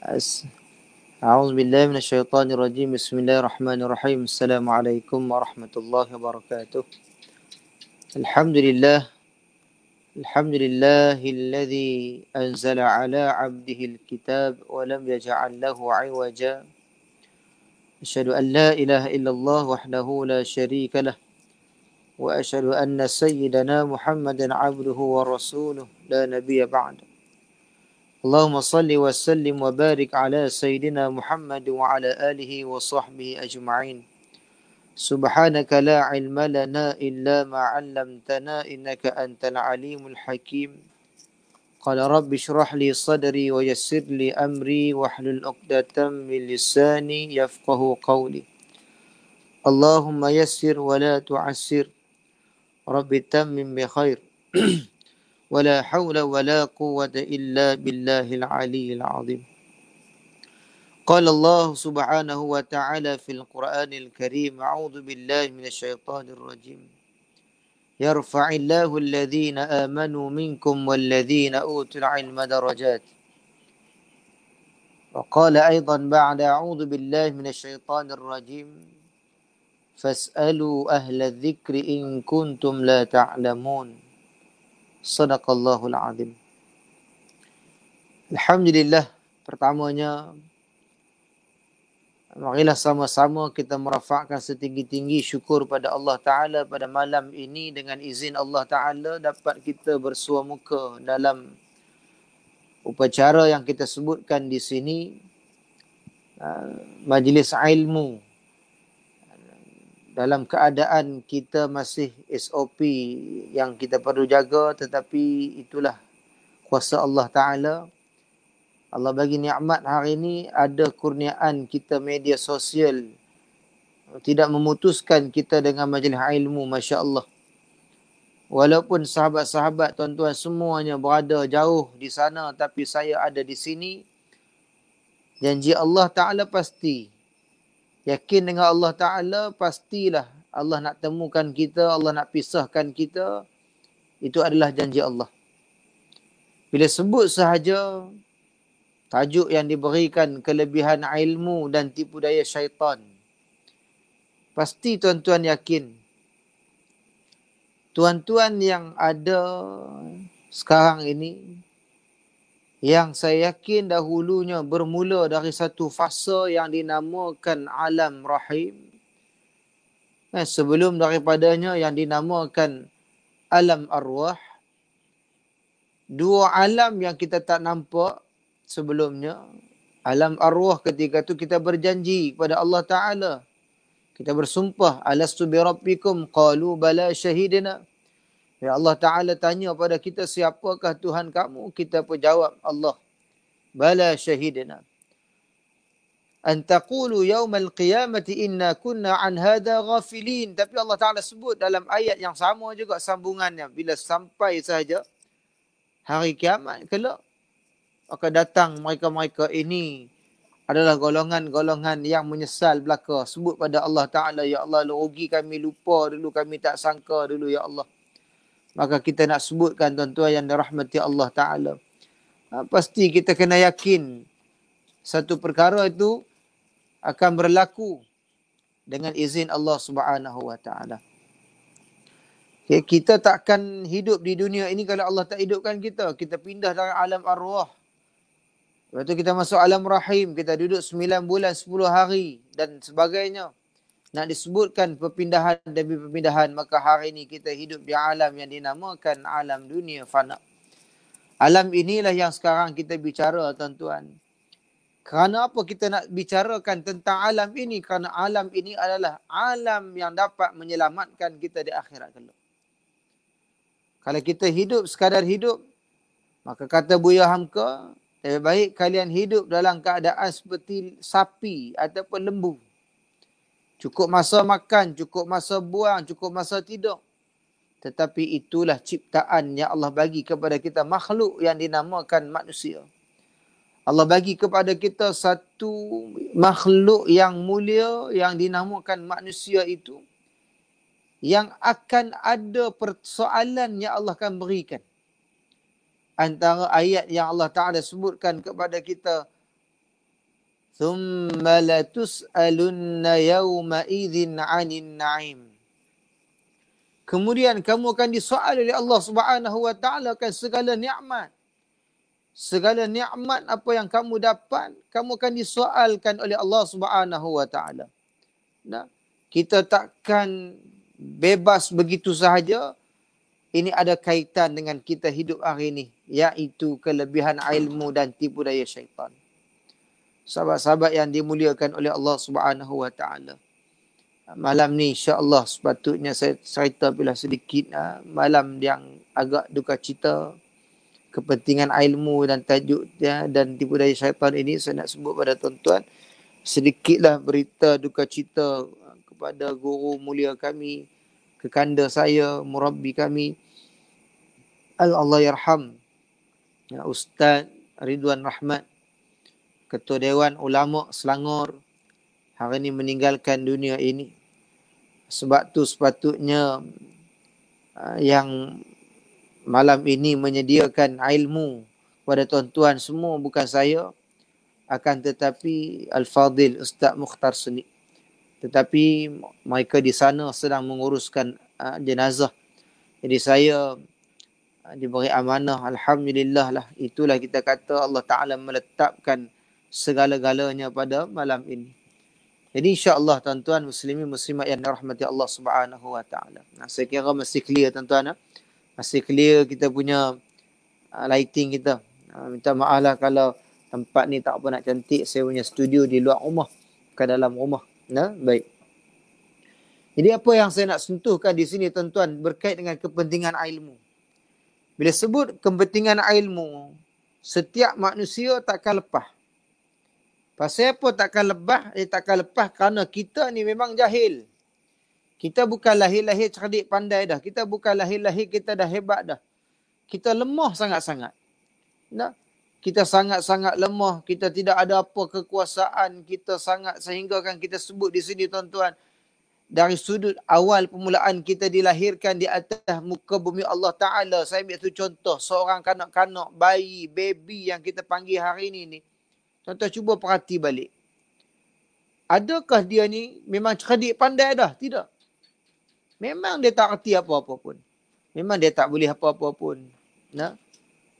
أس- أعوذ بالله من الشيطان الرجيم. بسم الله الرحمن الرحيم. السلام عليكم ورحمة الله وبركاته. الحمد لله الحمد لله الذي أنزل على عبده الكتاب ولم يجعل له عوجا. أشهد أن لا إله إلا الله وحده لا شريك له، وأشهد أن سيدنا محمدا عبده ورسوله لا نبي بعده. اللهم صل وسلم وبارك على سيدنا محمد وعلى آله وصحبه أجمعين. سبحانك لا علم لنا إلا ما علمتنا إنك أنت العليم الحكيم. قال رب اشرح لي صدري ويسر لي أمري واحلل عقدة من لساني يفقه قولي. اللهم يسر ولا تعسر، رب تمم بخير. ولا حول ولا قوة إلا بالله العلي العظيم. قال الله سبحانه وتعالى في القرآن الكريم: أعوذ بالله من الشيطان الرجيم. يرفع الله الذين آمنوا منكم والذين أوتوا العلم درجات. وقال أيضا بعد: أعوذ بالله من الشيطان الرجيم. فاسألوا أهل الذكر إن كنتم لا تعلمون. صدق الله العظيم. Alhamdulillah, pertamanya marilah sama-sama kita merafakkan setinggi-tinggi syukur pada Allah Ta'ala pada malam ini. Dengan izin Allah Ta'ala dapat kita bersua muka dalam upacara yang kita sebutkan di sini, majlis ilmu, dalam keadaan kita masih SOP yang kita perlu jaga, tetapi itulah kuasa Allah Ta'ala. Allah bagi nikmat hari ini, ada kurniaan kita media sosial, tidak memutuskan kita dengan majlis ilmu, Masya Allah. Walaupun sahabat-sahabat, tuan-tuan semuanya berada jauh di sana, tapi saya ada di sini. Janji Allah Ta'ala pasti. Yakin dengan Allah Ta'ala, pastilah Allah nak temukan kita, Allah nak pisahkan kita. Itu adalah janji Allah. Bila sebut sahaja tajuk yang diberikan kelebihan ilmu dan tipu daya syaitan, pasti tuan-tuan yakin. Tuan-tuan yang ada sekarang ini, yang saya yakin dahulunya bermula dari satu fasa yang dinamakan alam rahim. Sebelum daripadanya yang dinamakan alam arwah. Dua alam yang kita tak nampak sebelumnya. Alam arwah, ketika tu kita berjanji kepada Allah Ta'ala. Kita bersumpah, alastu bi rabbikum qalu bala syahidina. Ya Allah Ta'ala tanya pada kita, siapakah Tuhan kamu? Kita pun jawab, Allah. Bala syahidina. An taqulu yawmal qiyamati inna kunna an hadha ghafilin. Tapi Allah Ta'ala sebut dalam ayat yang sama juga sambungannya. Bila sampai saja hari kiamat kelak, maka datang mereka-mereka ini adalah golongan-golongan yang menyesal belaka. Sebut pada Allah Ta'ala, ya Allah, rugi kami, lupa dulu, kami tak sangka dulu, ya Allah. Maka kita nak sebutkan, tuan-tuan yang dirahmati Allah Ta'ala, pasti kita kena yakin satu perkara itu akan berlaku dengan izin Allah Subhanahu Wa Ta'ala. Okay, kita takkan hidup di dunia ini kalau Allah tak hidupkan kita. Kita pindah dari alam arwah. Lepas tu kita masuk alam rahim. Kita duduk 9 bulan, 10 hari dan sebagainya. Nak disebutkan perpindahan demi perpindahan. Maka hari ini kita hidup di alam yang dinamakan alam dunia fana. Alam inilah yang sekarang kita bicara, tuan-tuan. Kerana apa kita nak bicarakan tentang alam ini? Kerana alam ini adalah alam yang dapat menyelamatkan kita di akhirat kelak. Kalau kita hidup sekadar hidup, maka kata Buya Hamka, lebih baik kalian hidup dalam keadaan seperti sapi ataupun lembu. Cukup masa makan, cukup masa buang, cukup masa tidur. Tetapi itulah ciptaan yang Allah bagi kepada kita, makhluk yang dinamakan manusia. Allah bagi kepada kita satu makhluk yang mulia yang dinamakan manusia itu, yang akan ada persoalan yang Allah akan berikan. Antara ayat yang Allah Ta'ala sebutkan kepada kita, thumma latus'alunna yawma idzin 'anil na'im. Kemudian kamu akan disoal oleh Allah Subhanahu wa taala akan segala nikmat. Segala nikmat apa yang kamu dapat, kamu akan disoalkan oleh Allah Subhanahu wa taala. Nah, kita takkan bebas begitu sahaja. Ini ada kaitan dengan kita hidup hari ini, iaitu kelebihan ilmu dan tipu daya syaitan. Sahabat-sahabat yang dimuliakan oleh Allah Subhanahu wa taala. Malam ni insya-Allah sepatutnya saya cerita bila sedikit malam yang agak duka cita, kepentingan ilmu dan tajuk dan tipu daya syaitan ini saya nak sebut pada tuan-tuan sedikitlah berita duka cita kepada guru mulia kami, kekanda saya, murabbi kami, Allah yarham, Ustaz Ridwan Rahmat, Ketua Dewan Ulama Selangor, hari ini meninggalkan dunia ini. Sebab tu sepatutnya yang malam ini menyediakan ilmu kepada tuan-tuan semua bukan saya, akan tetapi Al-Fadil Ustaz Mukhtar Seni. Tetapi mereka di sana sedang menguruskan jenazah. Jadi saya diberi amanah, alhamdulillah lah. Itulah kita kata Allah Ta'ala meletakkan segala-galanya pada malam ini. Jadi insya-Allah tuan-tuan muslimin muslimat yang dirahmati Allah Subhanahu wa taala. Saya kira masih clear tuan-tuan. Masih clear kita punya lighting kita. Minta maaf lah kalau tempat ni tak apa nak cantik. Saya punya studio di luar rumah, bukan dalam rumah. Baik. Jadi apa yang saya nak sentuhkan di sini tuan-tuan berkait dengan kepentingan ilmu. Bila sebut kepentingan ilmu, setiap manusia takkan lepas. Pasal apa takkan lepas? Takkan lepas kerana kita ni memang jahil. Kita bukan lahir-lahir cerdik pandai dah. Kita bukan lahir-lahir kita dah hebat dah. Kita lemah sangat-sangat. Kita sangat-sangat lemah. Kita tidak ada apa kekuasaan. Kita sangat sehingga kan kita sebut di sini tuan-tuan. Dari sudut awal permulaan kita dilahirkan di atas muka bumi Allah Ta'ala. Saya ambil tu contoh. Seorang kanak-kanak, bayi, baby yang kita panggil hari ini ni. Tuan-tuan cuba perhati balik. Adakah dia ni memang cerdik pandai dah? Tidak. Memang dia tak erti apa-apa pun. Memang dia tak boleh apa-apa pun.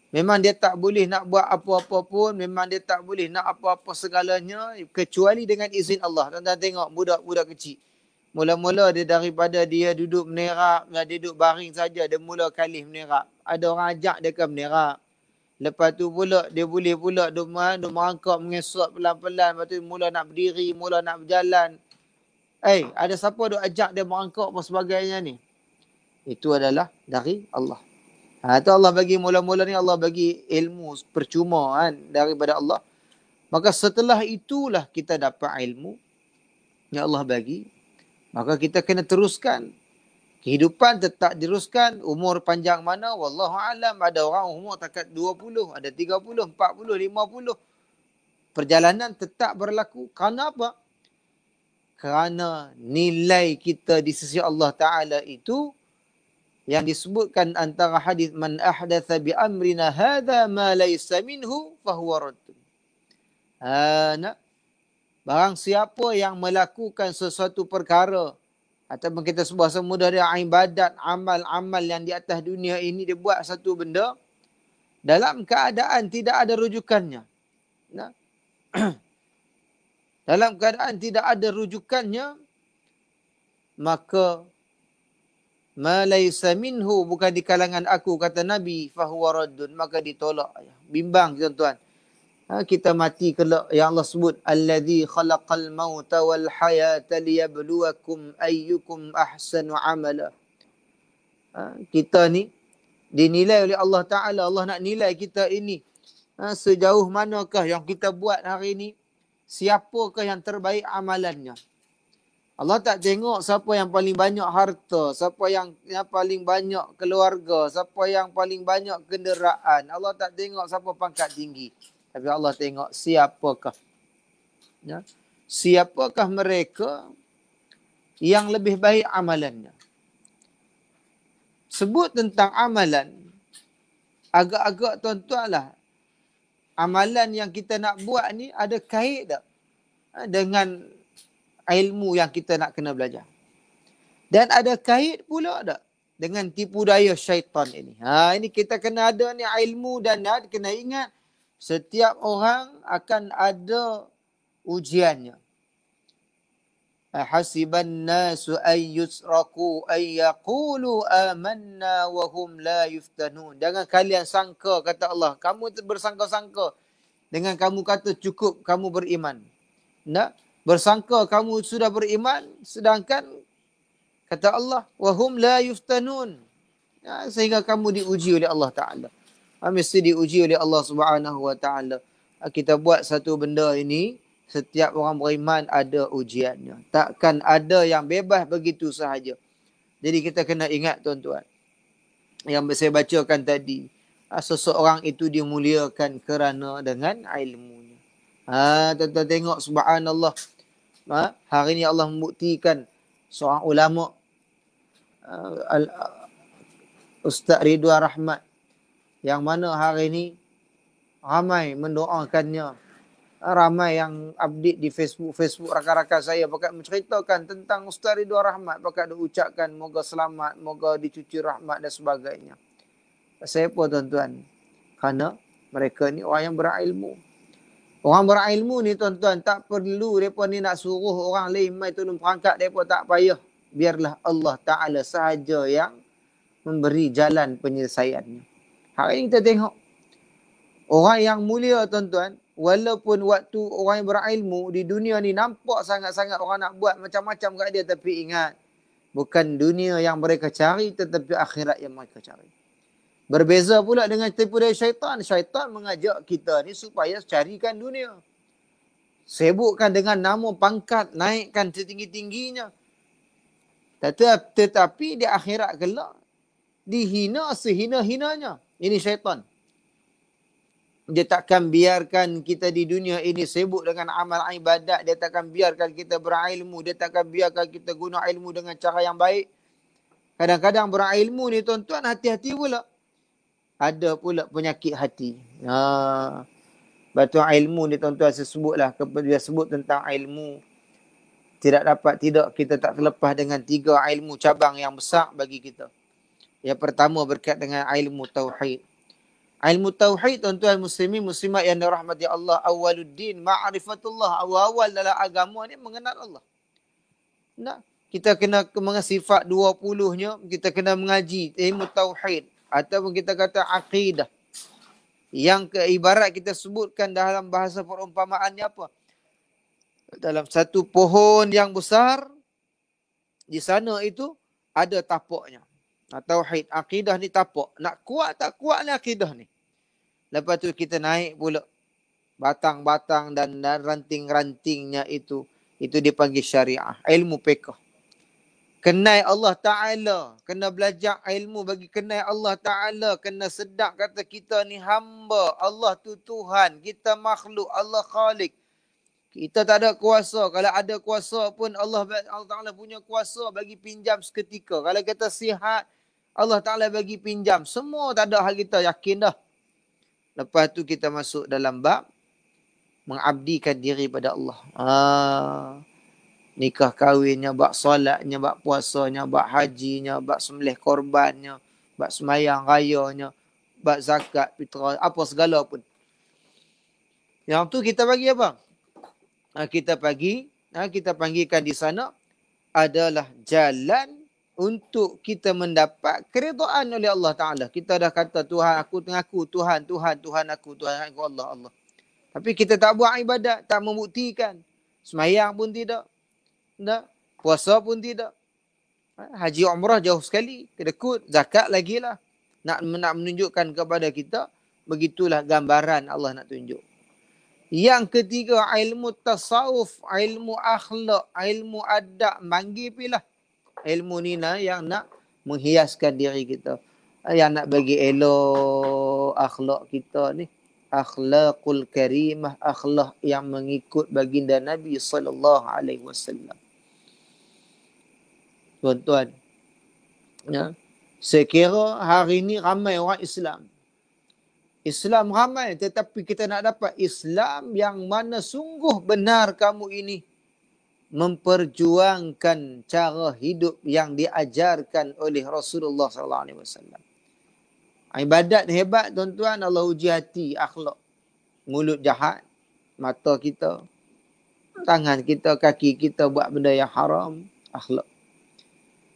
Memang dia tak boleh nak buat apa-apa pun. Memang dia tak boleh nak apa-apa segalanya. Kecuali dengan izin Allah. Tuan-tuan tengok budak-budak kecil. Mula-mula dia daripada dia duduk menerap. Dia duduk baring saja. Dia mula kali menerap. Ada orang ajak dia ke menerap. Lepas tu pula dia boleh pula duk merangkak mengesok pelan-pelan. Lepas tu mula nak berdiri, mula nak berjalan. Ada siapa duk ajak dia merangkak apa sebagainya ni? Itu adalah dari Allah. Itu Allah bagi mula-mula ni Allah bagi ilmu percuma daripada Allah. Maka setelah itulah kita dapat ilmu yang Allah bagi. Maka kita kena teruskan. Kehidupan tetap diteruskan. Umur panjang mana? Wallahu alam. Ada orang umur takat 20, ada 30, 40, 50. Perjalanan tetap berlaku. Kerana apa? Kerana nilai kita di sisi Allah Ta'ala itu yang disebutkan antara hadis man ahdatha bi amrina hadha ma laysa minhu fahuwa raddun. Barang siapa yang melakukan sesuatu perkara ataupun kita sebut bahasa mudah dia ibadat, amal-amal yang di atas dunia ini dia buat satu benda dalam keadaan tidak ada rujukannya. Dalam keadaan tidak ada rujukannya, maka ma laysa minhu bukan di kalangan aku kata Nabi fahuwa raddun, maka ditolak. Bimbang tuan-tuan. Kita mati kelak yang Allah sebut allazi khalaqal mauta wal hayata liyabluwakum ayyukum ahsanu amala. Kita ni dinilai oleh Allah Ta'ala. Allah nak nilai kita ini. Sejauh manakah yang kita buat hari ini? Siapakah yang terbaik amalannya? Allah tak tengok siapa yang paling banyak harta, siapa yang paling banyak keluarga, siapa yang paling banyak kenderaan. Allah tak tengok siapa pangkat tinggi. Tapi Allah tengok siapakah. Siapakah mereka yang lebih baik amalannya. Sebut tentang amalan. Agak-agak tuan-tuan lah. Amalan yang kita nak buat ni ada kait tak? dengan ilmu yang kita nak kena belajar. Dan ada kait pula tak dengan tipu daya syaitan ini. Ini kita kena ada ni ilmu dan kena ingat setiap orang akan ada ujiannya. Hasiban nasu ay yusraku ay yaqulu amanna wa hum la yuftanun. Jangan kalian sangka, kata Allah, kamu bersangka-sangka dengan kamu kata cukup kamu beriman. Nak bersangka kamu sudah beriman sedangkan kata Allah wa hum la yuftanun. Sehingga kamu diuji oleh Allah Taala. Mesti diuji oleh Allah Subhanahu Wa Taala. Kita buat satu benda ini, setiap orang beriman ada ujiannya. Takkan ada yang bebas begitu sahaja. Jadi kita kena ingat tuan-tuan. Yang saya bacakan tadi. Seseorang itu dimuliakan kerana dengan ilmunya. Tuan-tuan tengok subhanallah. Hari ini Allah membuktikan seorang ulama. Ustaz Ridwan Rahmat. Yang mana hari ini ramai mendoakannya. Ramai yang update di Facebook rakan-rakan saya pakat menceritakan tentang Ustaz Ridwan Rahmat, pakat ucapkan moga selamat, moga dicuci rahmat dan sebagainya. Saya apa tuan-tuan? Kerana mereka ni orang yang berilmu. Orang berilmu ni tuan-tuan tak perlu mereka ni nak suruh orang lain mai tolong perangkat, mereka tak payah. Biarlah Allah Ta'ala sahaja yang memberi jalan penyelesaiannya. Hari ini kita tengok orang yang mulia tuan-tuan, walaupun waktu orang yang berilmu di dunia ni nampak sangat-sangat orang nak buat macam-macam kat dia, tapi ingat, bukan dunia yang mereka cari tetapi akhirat yang mereka cari. Berbeza pula dengan tipu daya syaitan. Syaitan mengajak kita ni supaya carikan dunia. Sibukkan dengan nama pangkat, naikkan setinggi-tingginya. Tetapi di akhirat kelak dihina sehina-hinanya. Ini syaitan. Dia takkan biarkan kita di dunia ini sibuk dengan amal ibadat. Dia takkan biarkan kita berilmu. Dia takkan biarkan kita guna ilmu dengan cara yang baik. Kadang-kadang berilmu ni tuan-tuan, hati-hati pula. Ada pula penyakit hati. Batu ilmu ni tuan-tuan, saya sebutlah. Dia sebut tentang ilmu. Tidak kita tak terlepas dengan 3 ilmu cabang yang besar bagi kita. Yang pertama berkait dengan ilmu tauhid. Ilmu tauhid tuan-tuan muslimin muslimat yang dirahmati Allah, awaluddin ma'rifatullah. Awal-awal dalam agama ni mengenal Allah. Kita kena sifat 20-nya, kita kena mengaji ilmu tauhid. Ataupun kita kata akidah. Yang ibarat kita sebutkan dalam bahasa perumpamaannya apa? Dalam satu pohon yang besar, di sana itu ada tapaknya. Tauhid, akidah ni tapak. Nak kuat tak kuat ni akidah ni. Lepas tu kita naik pula. Batang-batang dan ranting-rantingnya itu dipanggil syariah. Ilmu fiqh. Kenal Allah Ta'ala. Kena belajar ilmu bagi kenal Allah Ta'ala. Kena sedar kata kita ni hamba. Allah tu Tuhan. Kita makhluk. Allah Khalik. Kita tak ada kuasa. Kalau ada kuasa pun Allah Ta'ala punya kuasa bagi pinjam seketika. Kalau kita sihat, Allah Ta'ala bagi pinjam. Semua tak ada hal kita. Yakin dah. Lepas tu kita masuk dalam bab mengabdikan diri pada Allah. Nikah kahwinnya, bab solatnya, bab puasanya, bab hajinya, bab sembelih korbannya, bab semayang rayanya, bab zakat, fitrah, apa segala pun. Yang tu kita bagi apa? Kita panggilkan di sana adalah jalan untuk kita mendapat keridaan oleh Allah Ta'ala. Kita dah kata Tuhan aku mengaku, Tuhan aku, Tuhan aku Allah. Tapi kita tak buat ibadat, tak membuktikan. Semayang pun tidak. Puasa pun tidak. Haji umrah jauh sekali. Kedekut. Zakat lagi lah. Nak menunjukkan kepada kita. Begitulah gambaran Allah nak tunjuk. Yang ketiga, ilmu tasawuf, ilmu akhlak, ilmu adab. Manggil pilah. Ilmu ni yang nak menghiaskan diri kita. Yang nak bagi elok akhlak kita ni. Akhlaqul karimah. Akhlak yang mengikut baginda Nabi SAW. Tuan-tuan, saya kira hari ini ramai orang Islam Islam ramai, tetapi kita nak dapat Islam yang mana sungguh benar kamu ini memperjuangkan cara hidup yang diajarkan oleh Rasulullah sallallahu alaihi wasallam. Ibadat hebat tuan-tuan, Allah uji hati, akhlak. Mulut jahat, mata kita, tangan kita, kaki kita buat benda yang haram, akhlak.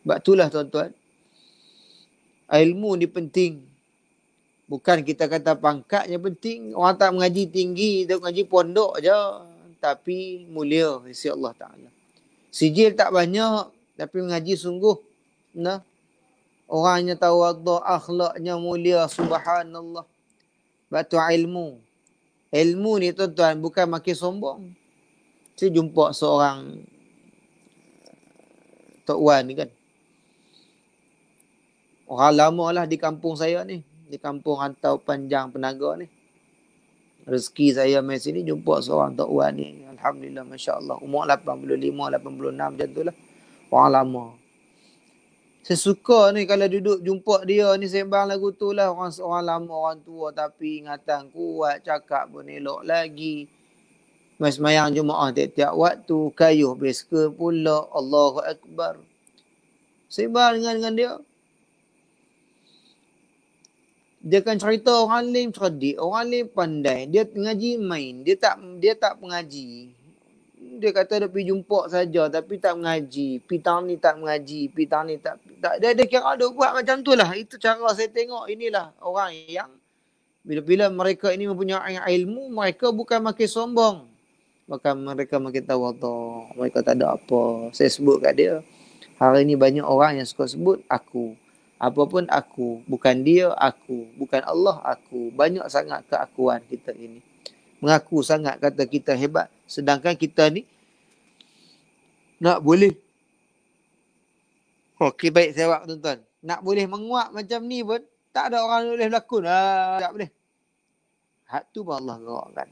Sebab itulah tuan-tuan, ilmu ni penting. Bukan kita kata pangkatnya penting. Orang tak mengaji tinggi, tak mengaji pondok je. Tapi mulia sisi Allah Ta'ala. Sijil tak banyak, tapi mengaji sungguh. Nah, orangnya tawadhu, akhlaknya mulia, subhanallah. Sebab tu ilmu. Ilmu ni tuan-tuan bukan makin sombong. Saya jumpa seorang Tok Wan ni kan. Orang lama lah di kampung saya ni. Di kampung Rantau Panjang Penaga ni. Rezeki saya main sini jumpa seorang Tok Wan ni. Alhamdulillah, Masya Allah. Umur 85, 86 macam tu lah. Orang lama. Saya suka ni kalau duduk jumpa dia ni sembang lagu tu lah. Orang lama, orang tua tapi ingatan kuat. Cakap pun elok lagi. Semayang Jumaat tiap-tiap waktu. Kayuh beska pula. Allahu Akbar. Sembang dengan dia. Dia kan cerita orang lain cerdik, orang lain pandai. Dia ngaji main, dia tak mengaji. Dia kata dia pergi jumpa saja tapi tak mengaji. Pitang ni tak mengaji, pitang ni tak dia kira dia buat macam tu lah. Itu cara saya tengok, inilah orang yang bila mereka ini mempunyai ilmu, mereka bukan makin sombong. Maka mereka makin tawadhu. Mereka tak ada apa. Saya sebut kat dia, hari ni banyak orang yang suka sebut aku. Apapun aku, bukan dia aku, bukan Allah aku. Banyak sangat keakuan kita ini. Mengaku sangat kata kita hebat. Sedangkan kita ni nak boleh. Okey, baik saya jawab tuan-tuan. Nak boleh menguap macam ni pun tak ada orang boleh berlakon. Tak boleh. Hak tu pun Allah gerakkan.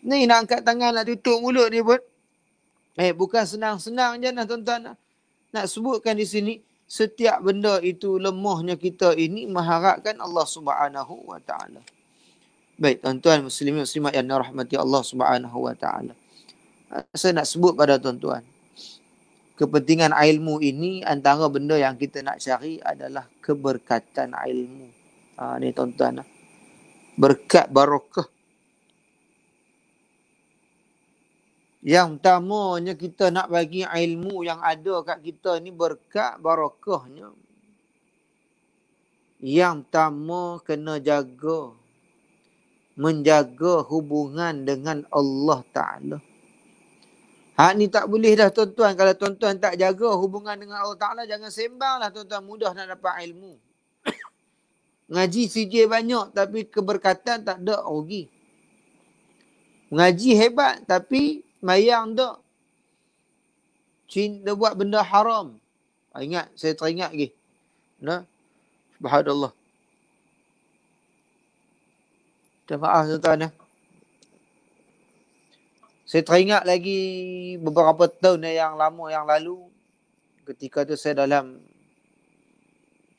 Ni nak angkat tangan, nak tutup mulut ni pun. Bukan senang-senang je lah tuan-tuan. Nak sebutkan di sini. Setiap benda itu lemahnya kita ini mengharapkan Allah Subhanahu wa taala. Baik tuan-tuan muslimin muslimat yang dirahmati Allah Subhanahu wa taala. Saya nak sebut pada tuan-tuan, kepentingan ilmu ini antara benda yang kita nak cari adalah keberkatan ilmu. Ni tuan-tuan, berkat barakah. Yang utamanya kita nak bagi ilmu yang ada kat kita ni berkat barakahnya. Yang pertama kena menjaga hubungan dengan Allah Ta'ala. Hak ni tak boleh dah tuan-tuan. Kalau tuan-tuan tak jaga hubungan dengan Allah Ta'ala, jangan sembang lah tuan-tuan. Mudah nak dapat ilmu. Ngaji sijil banyak tapi keberkatan tak ada, rugi. Mengaji hebat tapi mayang tak. Cinta buat benda haram. Ingat, saya teringat lagi. Nah, subhanallah. Maaf tuan-tuan. Saya teringat lagi beberapa tahun yang lama yang lalu. Ketika tu saya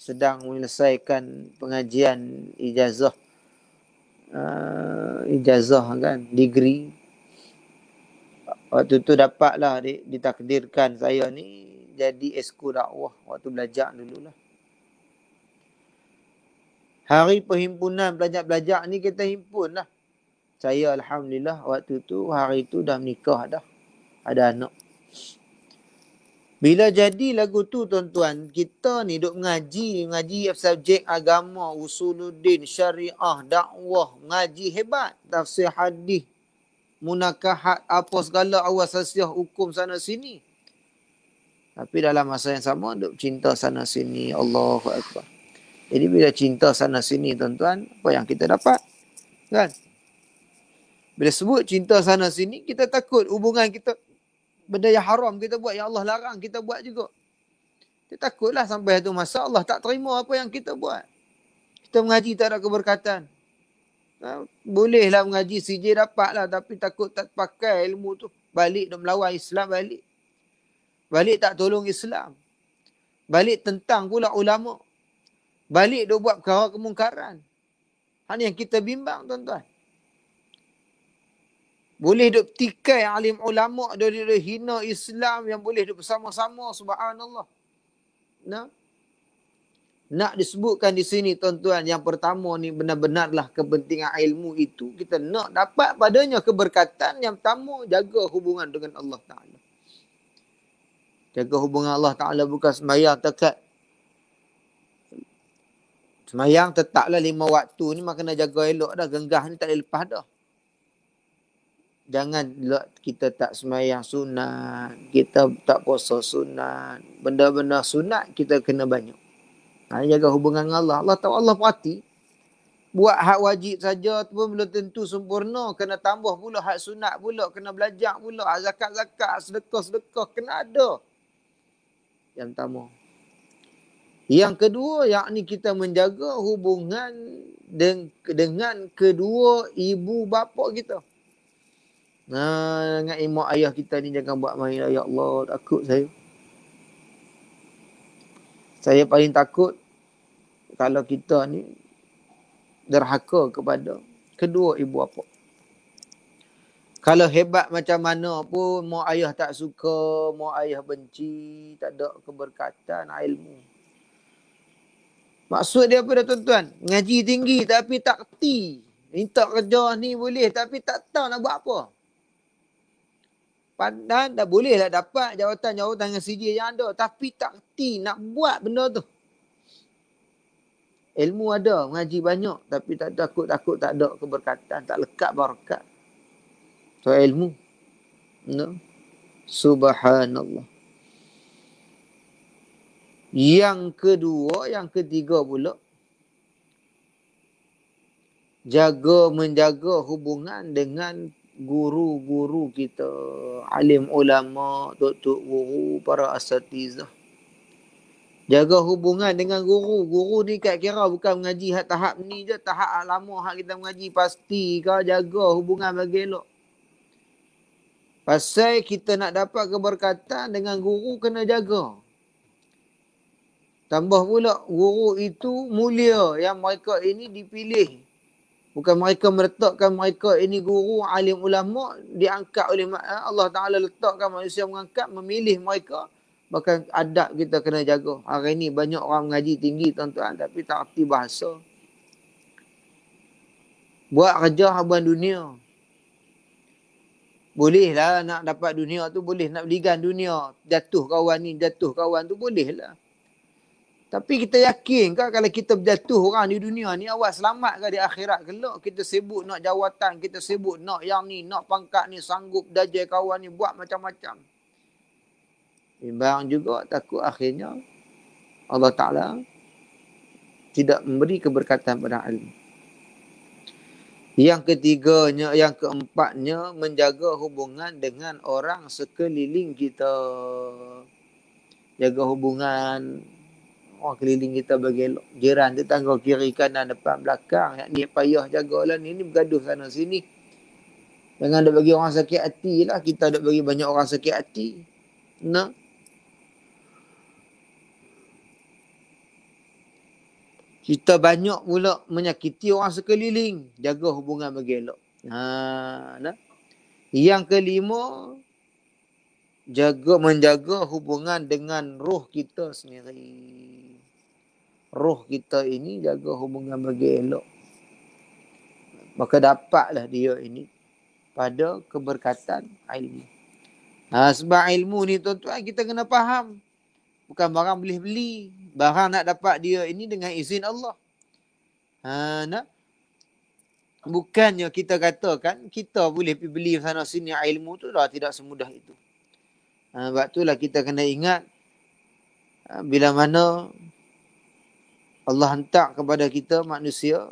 sedang menyelesaikan pengajian ijazah. Ijazah kan, degree. Waktu tu dapatlah ditakdirkan saya ni jadi esko dakwah. Waktu belajar dululah. Hari perhimpunan belajar-belajar ni kita himpun lah. Saya alhamdulillah waktu tu, hari tu dah menikah dah. Ada anak. Bila jadi lagu tu tuan-tuan, kita ni duk mengaji subjek agama, usuluddin, syariah, dakwah, mengaji hebat, tafsir hadis, munakahat, apa segala awal sasiah, hukum sana sini. Tapi dalam masa yang sama, duk cinta sana sini. Allahu Akbar. Jadi bila cinta sana sini tuan-tuan, apa yang kita dapat? Kan? Bila sebut cinta sana sini, kita takut hubungan kita, benda yang haram kita buat, yang Allah larang kita buat juga. Kita takutlah sampai satu masa Allah tak terima apa yang kita buat. Kita mengaji tak ada keberkatan. Bolehlah mengaji sijil dapatlah, tapi takut tak pakai ilmu tu. Balik dan melawan Islam balik. Balik tak tolong Islam. Balik tentang pula ulama. Balik dia buat perkara kemungkaran. Hanya yang kita bimbang, tuan-tuan. Boleh duk tikai alim ulama' dari hina Islam yang boleh duk bersama-sama, subhanallah. Nah, nak disebutkan di sini, tuan-tuan, yang pertama ni benar-benarlah kepentingan ilmu itu. Kita nak dapat padanya keberkatan. Yang pertama, jaga hubungan dengan Allah Ta'ala. Jaga hubungan Allah Ta'ala bukan sembahyang tekat. Sembahyang tetaplah 5 waktu ni, maka kena jaga elok dah. Genggah ni tak boleh lepas dah. Jangan kita tak sembahyang sunat, kita tak puasa sunat. Benda-benda sunat kita kena banyak. Jaga hubungan dengan Allah. Allah tahu, Allah perhati. Buat hak wajib saja tu pun belum tentu sempurna. Kena tambah pula hak sunat pula. Kena belajar pula. Hak zakat-zakat, sedekah-sedekah. Kena ada. Yang pertama. Yang kedua, yakni kita menjaga hubungan dengan kedua ibu bapa kita. Dengan imak ayah kita ni jangan buat main. Ya Allah, takut saya. Saya paling takut kalau kita ni derhaka kepada kedua ibu bapa. Kalau hebat macam mana pun, mak ayah tak suka, mak ayah benci, tak ada keberkatan ilmu. Maksud dia apa dah, tuan-tuan? Ngaji tinggi tapi tak kerti. Minta kerja ni boleh tapi tak tahu nak buat apa. Padahal dah boleh lah dapat jawatan-jawatan dengan CJ yang ada. Tapi tak kerti nak buat benda tu. Ilmu ada, mengaji banyak. Tapi tak takut tak ada keberkatan. Tak lekat barakat. So ilmu. No? Subhanallah. Yang kedua, yang ketiga pula. Menjaga hubungan dengan guru-guru kita, alim ulama, tok-tok guru, para asatizah. Jaga hubungan dengan guru. Guru ni kat kira bukan mengaji hak tahap ni je, tahap lama hak kita mengaji pasti kau jaga hubungan bagi elok. Pasal kita nak dapat keberkatan dengan guru kena jaga. Tambah pula guru itu mulia, yang mereka ini dipilih. Bukan mereka meletakkan mereka ini guru, alim ulama, diangkat oleh Allah Ta'ala, letakkan manusia mengangkat, memilih mereka. Bahkan adab kita kena jaga. Hari ini banyak orang mengaji tinggi, tuan-tuan, tapi tak erti bahasa. Buat kerja habuan dunia. Bolehlah nak dapat dunia tu, boleh nak belikan dunia. Jatuh kawan ni, jatuh kawan tu, bolehlah. Tapi kita yakin kan kalau kita berjatuh orang di dunia ni, awak selamat ke di akhirat kelak? Kita sibuk nak jawatan, kita sibuk nak yang ni, nak pangkat ni, sanggup dajal kawan ni, buat macam-macam. Bimbang juga, takut akhirnya Allah Ta'ala tidak memberi keberkatan pada ilmu. Yang ketiganya, yang keempatnya, menjaga hubungan dengan orang sekeliling kita. Jaga hubungan orang keliling kita bagi elok. Jiran, tetangga, kiri, kanan, depan, belakang. Yang ni payah jagalah ni bergaduh sana sini. Jangan ada bagi orang sakit hati lah. Kita ada bagi banyak orang sakit hati. Nah. Kita banyak pula menyakiti orang sekeliling. Jaga hubungan bagi elok. Nah. Yang kelima, menjaga hubungan dengan roh kita sendiri. Roh kita ini jaga hubungan bagi elok. Maka dapatlah dia ini pada keberkatan ilmu. Sebab ilmu ni, tuan-tuan, kita kena faham. Bukan barang boleh beli. Barang nak dapat dia ini dengan izin Allah. Nak? Bukannya kita katakan kita boleh pergi beli sana sini ilmu tu dah, tidak semudah itu. Sebab itulah kita kena ingat bila mana Allah hantar kepada kita manusia,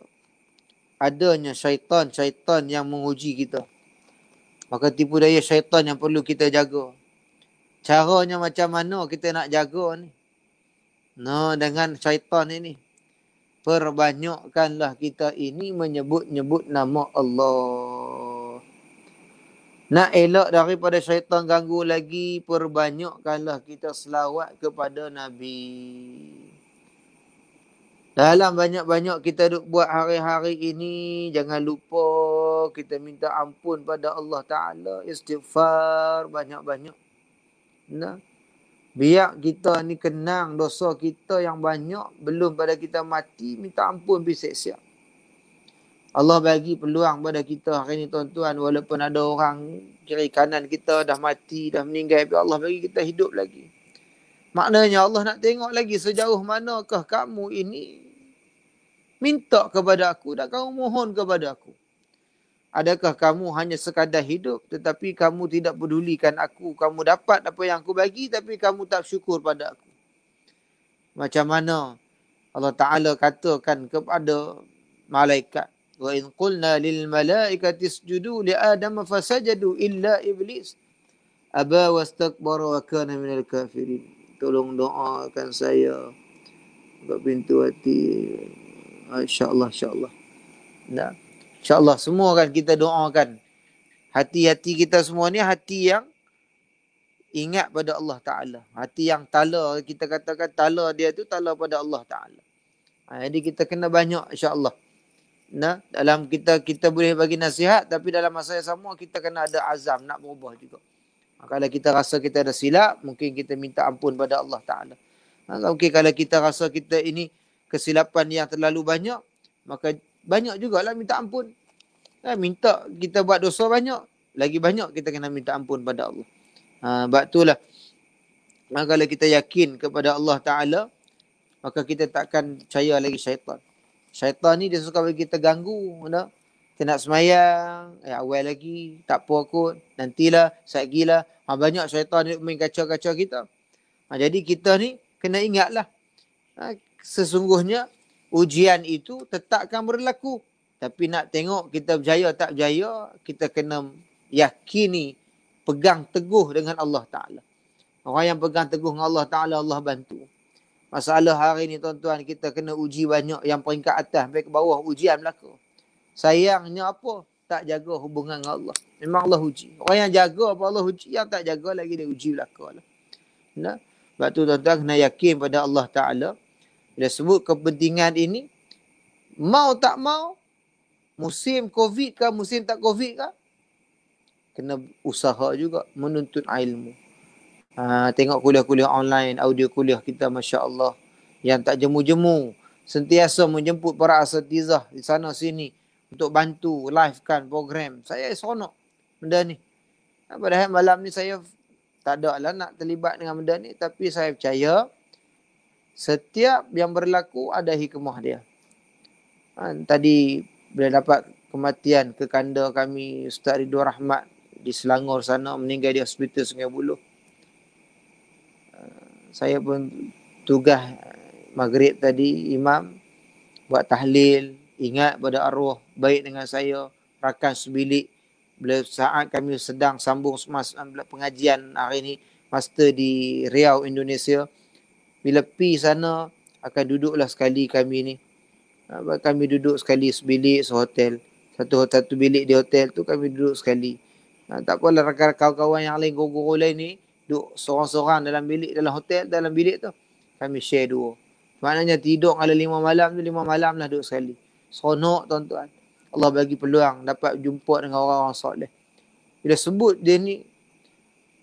adanya syaitan yang menguji kita. Maka tipu daya syaitan yang perlu kita jaga. Caranya macam mana kita nak jaga ni? Dengan syaitan ini. Perbanyakkanlah kita ini menyebut-nyebut nama Allah. Nak elak daripada syaitan ganggu lagi, perbanyakkanlah kita selawat kepada Nabi. Dalam banyak-banyak kita duk buat hari-hari ini, jangan lupa kita minta ampun pada Allah Ta'ala. Istighfar banyak-banyak. Nah, biar kita ni kenang dosa kita yang banyak. Belum pada kita mati, minta ampun pergi siap-siap. Allah bagi peluang pada kita hari ni tuan-tuan. Walaupun ada orang kiri kanan kita dah mati, dah meninggal. Tapi Allah bagi kita hidup lagi. Maknanya Allah nak tengok lagi sejauh manakah kamu ini minta kepada aku dan kamu mohon kepada aku. Adakah kamu hanya sekadar hidup tetapi kamu tidak pedulikan aku. Kamu dapat apa yang aku bagi tapi kamu tak syukur pada aku. Macam mana Allah Ta'ala katakan kepada malaikat. Wa in qulna lil malaikati isjudu li Adam fasajadu illa iblis. Aba wastakbara wa kana minal kafirin. Tolong doakan saya. Buka pintu hati. InsyaAllah, insyaAllah. Nah, InsyaAllah semua kan kita doakan. Hati-hati kita semua ni hati yang ingat pada Allah Ta'ala. Hati yang tala, kita katakan tala dia tu tala pada Allah Ta'ala. Jadi kita kena banyak insyaAllah. Nah, dalam kita boleh bagi nasihat tapi dalam masa yang sama kita kena ada azam nak berubah juga. Kalau kita rasa kita ada silap, mungkin kita minta ampun pada Allah Ta'ala. Mungkin kalau kita rasa kita ini kesilapan yang terlalu banyak, maka banyak jugalah minta ampun. Minta kita buat dosa banyak, lagi banyak kita kena minta ampun pada Allah. Sebab itulah, kalau kita yakin kepada Allah Ta'ala, maka kita takkan percaya lagi syaitan. Syaitan ni dia suka bagi kita ganggu. Kita nak semayang, awal lagi, tak apa kot, nantilah, saatgilah. Banyak syaitan dia main kacau-kacau kita. Jadi kita ni kena ingatlah, sesungguhnya ujian itu tetap akan berlaku. Tapi nak tengok kita berjaya tak berjaya, kita kena yakini, pegang teguh dengan Allah Ta'ala. Orang yang pegang teguh dengan Allah Ta'ala, Allah bantu. Masalah hari ni tuan-tuan, kita kena uji banyak. Yang peringkat atas sampai ke bawah, ujian belaka. Sayangnya apa? Tak jaga hubungan dengan Allah. Memang Allah uji. Orang yang jaga apa Allah uji, yang tak jaga lagi dia uji belaka lah. Nah, sebab tu tuan-tuan kena yakin pada Allah Ta'ala. Bila sebut kepentingan ini, mau tak mau, musim COVID ke, musim tak COVID ke, kena usaha juga menuntut ilmu. Tengok kuliah-kuliah online, audio kuliah kita, Masya Allah. Yang tak jemu-jemu. Sentiasa menjemput para asatizah di sana sini untuk bantu livekan program. Saya seronok benda ni. Padahal malam ni saya tak ada lah nak terlibat dengan benda ni. Tapi saya percaya setiap yang berlaku ada hikmah dia. Tadi bila dapat kematian kekanda kami, Ustaz Ridwan Rahmat di Selangor sana, meninggal di hospital Sungai Buloh. Saya pun tugas maghrib tadi, imam buat tahlil, ingat pada arwah baik dengan saya, rakan sebilik. Bila saat kami sedang sambung pengajian hari ini, master di Riau, Indonesia. Bila pi sana, akan duduklah sekali kami ni. Kami duduk sekali sebilik, sehotel. Satu bilik di hotel tu kami duduk sekali. Tak apalah rakan kawan-kawan yang lain, guru-guru lain ni, duduk sorang-sorang dalam bilik, dalam hotel, dalam bilik tu. Kami share dua. Maknanya tidur kalau 5 malam tu, 5 malam lah duduk sekali. Seronok tuan-tuan. Allah bagi peluang dapat jumpa dengan orang-orang soleh. Bila sebut dia ni,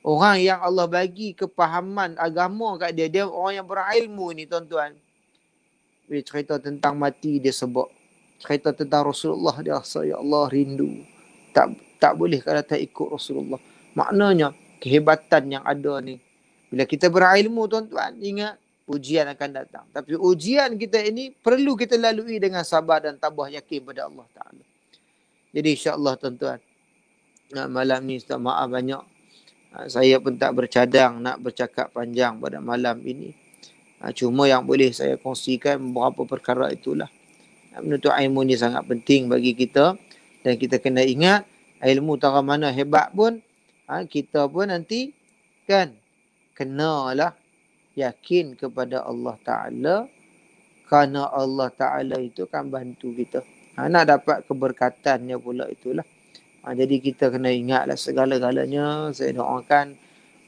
orang yang Allah bagi kepahaman agama kat dia, dia orang yang berilmu ni tuan-tuan. Bila cerita tentang mati dia sebab. Cerita tentang Rasulullah dia rasa, ya Allah rindu. Tak boleh kalau tak ikut Rasulullah. Maknanya kehebatan yang ada ni. Bila kita berilmu tuan-tuan, ingat ujian akan datang. Tapi ujian kita ini perlu kita lalui dengan sabar dan tabah yakin pada Allah Ta'ala. Jadi insyaAllah tuan-tuan, malam ni Ustaz maaf banyak. Saya pun tak bercadang nak bercakap panjang pada malam ini. Cuma yang boleh saya kongsikan beberapa perkara itulah. Menuntut ilmu ni sangat penting bagi kita. Dan kita kena ingat, ilmu tara mana hebat pun, kita pun nanti kan kenalah yakin kepada Allah Ta'ala, kerana Allah Ta'ala itu akan bantu kita. Nak dapat keberkatannya pula itulah. Jadi kita kena ingatlah segala-galanya. Saya doakan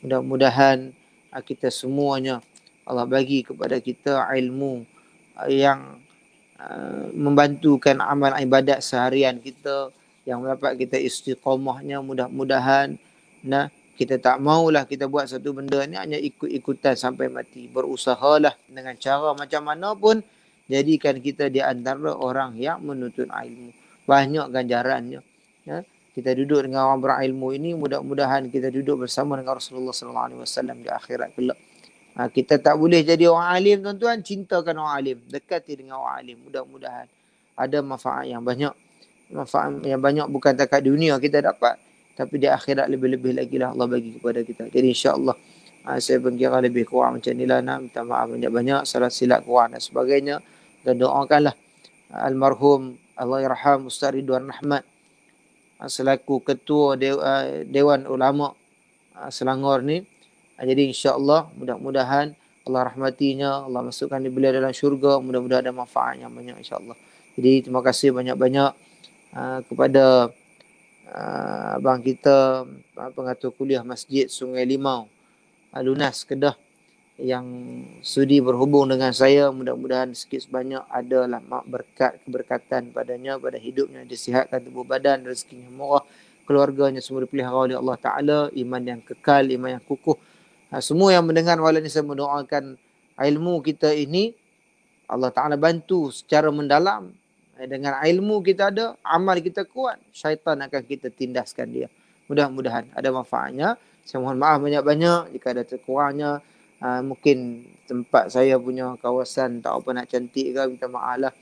mudah-mudahan kita semuanya Allah bagi kepada kita ilmu yang membantukan amal ibadat seharian kita, yang dapat kita istiqamahnya mudah-mudahan. Nah, kita tak maulah kita buat satu benda ni hanya ikut-ikutan sampai mati. Berusahalah dengan cara macam mana pun jadikan kita di antara orang yang menuntut ilmu. Banyak ganjarannya. Ya. Kita duduk dengan orang berilmu ini, mudah-mudahan kita duduk bersama dengan Rasulullah sallallahu alaihi wasallam di akhirat kelak. Kita tak boleh jadi orang alim, tuan-tuan. Cintakan orang alim. Dekati dengan orang alim. Mudah-mudahan ada manfaat yang banyak. Manfaat yang banyak bukan takat dunia kita dapat, tapi di akhirat lebih-lebih lagi lah Allah bagi kepada kita. Jadi insya-Allah saya berkira lebih kurang macam inilah. Minta maaf banyak-banyak, salah silap kurang dan sebagainya. Dan doakanlah almarhum Allahyarham Ustaz Ridwan Rahmat selaku ketua Dewan Ulama Selangor ni. Jadi insya-Allah mudah-mudahan Allah rahmatinya, Allah masukkan beliau dalam syurga, mudah-mudahan ada manfaat yang banyak insya-Allah. Jadi terima kasih banyak-banyak kepada abang kita pengatur kuliah Masjid Sungai Limau Lunas Kedah yang sudi berhubung dengan saya. Mudah-mudahan sikit sebanyak adalah berkat keberkatan padanya, pada hidupnya, disihatkan tubuh badan, rezekinya murah, keluarganya semua dipelihara oleh Allah Ta'ala, iman yang kekal, iman yang kukuh. Semua yang mendengar malam ini, saya mendoakan ilmu kita ini Allah Ta'ala bantu secara mendalam. Dengan ilmu kita ada, amal kita kuat, syaitan akan kita tindaskan dia. Mudah-mudahan ada manfaatnya. Saya mohon maaf banyak-banyak jika ada terkurangnya. Mungkin tempat saya punya kawasan tak apa nak cantik ke, minta maaf lah.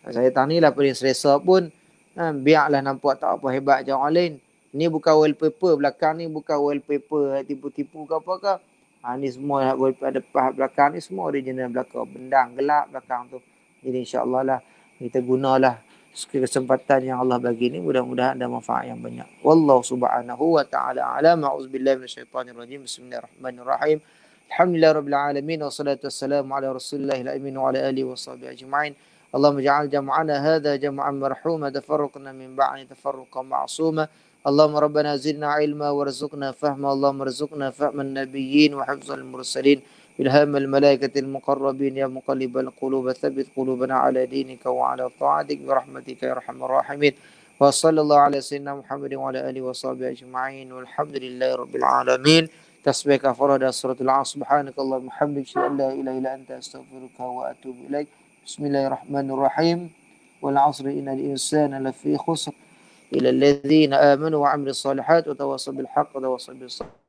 Saya tanilah paling selesa pun. Biarlah nampak tak apa hebat macam orang lain. Ni bukan wallpaper belakang ni, bukan wallpaper tipu-tipu ke apa ke. Ni semua ada pahat belakang ni semua original belakang. Bendang gelap belakang tu. Jadi insya-Allah lah kita gunalah kesempatan yang Allah bagi ni, mudah-mudahan ada manfaat yang banyak. Wallahu subhanahu wa ta'ala a'lam. A'udzubillahi minasyaitonir rajim. Bismillahirrahmanirrahim. Alhamdulillahirabbil alamin wassalatu wassalamu ala Rasulillahil amin wa ala alihi washabihi ajma'in. Allahumma ja'al jam'ana hadha jam'an marhuma, tafarruqna min ba'di tafarruqan ma'suma. اللهم ربنا زدنا علما وارزقنا فهما اللهم ارزقنا فهم النبيين وحفظ المرسلين إلهام الملائكة المقربين يا مقلب القلوب ثبت قلوبنا على دينك وعلى طاعتك برحمتك يا أرحم الراحمين وصلى الله على سيدنا محمد وعلى آله وصحبه أجمعين والحمد لله رب العالمين. تسبيح أفراد سورة العصر. سبحانك اللهم وبحمدك أشهد أن لا إله إلا أنت أستغفرك وأتوب إليك. بسم الله الرحمن الرحيم. والعصر إن الإنسان لفي خسر إلى الذين آمنوا وعملوا الصالحات وتواصوا بالحق وتواصوا بالصبر.